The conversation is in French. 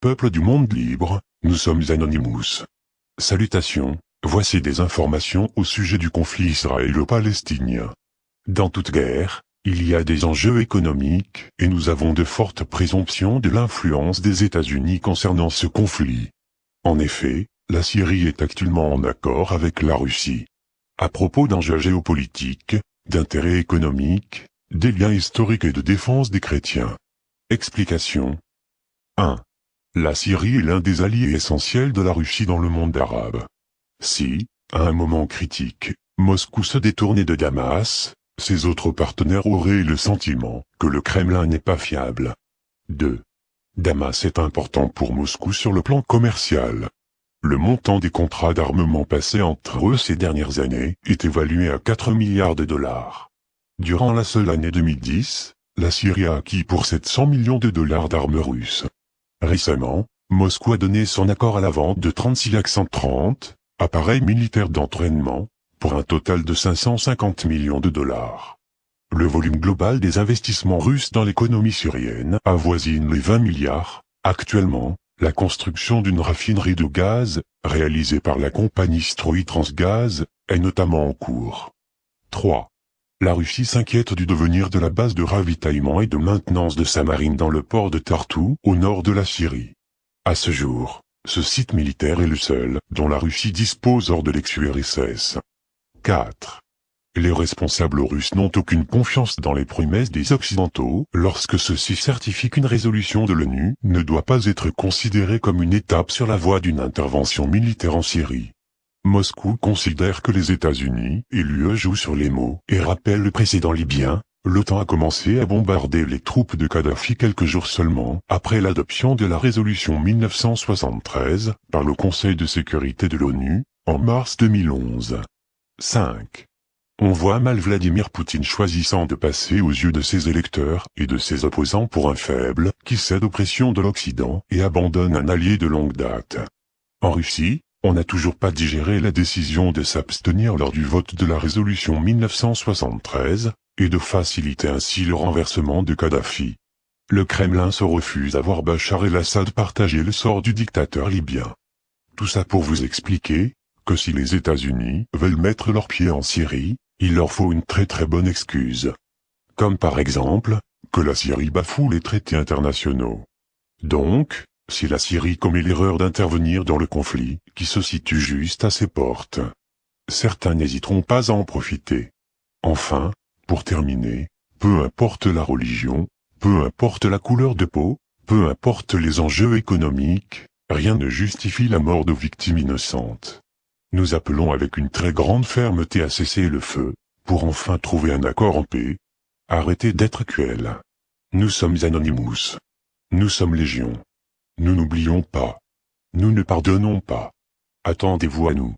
Peuple du monde libre, nous sommes Anonymous. Salutations, voici des informations au sujet du conflit israélo-palestinien. Dans toute guerre, il y a des enjeux économiques, et nous avons de fortes présomptions de l'influence des États-Unis concernant ce conflit. En effet, la Syrie est actuellement en accord avec la Russie. À propos d'enjeux géopolitiques, d'intérêts économiques, des liens historiques et de défense des chrétiens. Explication. 1. La Syrie est l'un des alliés essentiels de la Russie dans le monde arabe. Si, à un moment critique, Moscou se détournait de Damas, ses autres partenaires auraient le sentiment que le Kremlin n'est pas fiable. 2. Damas est important pour Moscou sur le plan commercial. Le montant des contrats d'armement passés entre eux ces dernières années est évalué à 4 milliards de dollars. Durant la seule année 2010, la Syrie a acquis pour 700 millions de dollars d'armes russes. Récemment, Moscou a donné son accord à la vente de 36 AK-130 appareils militaires d'entraînement, pour un total de 550 millions de dollars. Le volume global des investissements russes dans l'économie syrienne avoisine les 20 milliards. Actuellement, la construction d'une raffinerie de gaz, réalisée par la compagnie Stroï Transgaz, est notamment en cours. 3. La Russie s'inquiète du devenir de la base de ravitaillement et de maintenance de sa marine dans le port de Tartou, au nord de la Syrie. À ce jour, ce site militaire est le seul dont la Russie dispose hors de l'ex-URSS. 4. Les responsables russes n'ont aucune confiance dans les promesses des Occidentaux lorsque ceux-ci certifient qu'une résolution de l'ONU ne doit pas être considérée comme une étape sur la voie d'une intervention militaire en Syrie. Moscou considère que les États-Unis et l'UE jouent sur les mots et rappelle le précédent libyen. L'OTAN a commencé à bombarder les troupes de Kadhafi quelques jours seulement après l'adoption de la résolution 1973 par le Conseil de sécurité de l'ONU, en mars 2011. 5. On voit mal Vladimir Poutine choisissant de passer aux yeux de ses électeurs et de ses opposants pour un faible qui cède aux pressions de l'Occident et abandonne un allié de longue date. En Russie, on n'a toujours pas digéré la décision de s'abstenir lors du vote de la résolution 1973, et de faciliter ainsi le renversement de Kadhafi. Le Kremlin se refuse à voir Bachar el-Assad partager le sort du dictateur libyen. Tout ça pour vous expliquer que si les États-Unis veulent mettre leurs pieds en Syrie, il leur faut une très bonne excuse. Comme par exemple, que la Syrie bafoue les traités internationaux. Donc, si la Syrie commet l'erreur d'intervenir dans le conflit, qui se situe juste à ses portes, certains n'hésiteront pas à en profiter. Enfin, pour terminer, peu importe la religion, peu importe la couleur de peau, peu importe les enjeux économiques, rien ne justifie la mort de victimes innocentes. Nous appelons avec une très grande fermeté à cesser le feu, pour enfin trouver un accord en paix. Arrêtez d'être cruels. Nous sommes Anonymous. Nous sommes Légion. Nous n'oublions pas. Nous ne pardonnons pas. Attendez-vous à nous.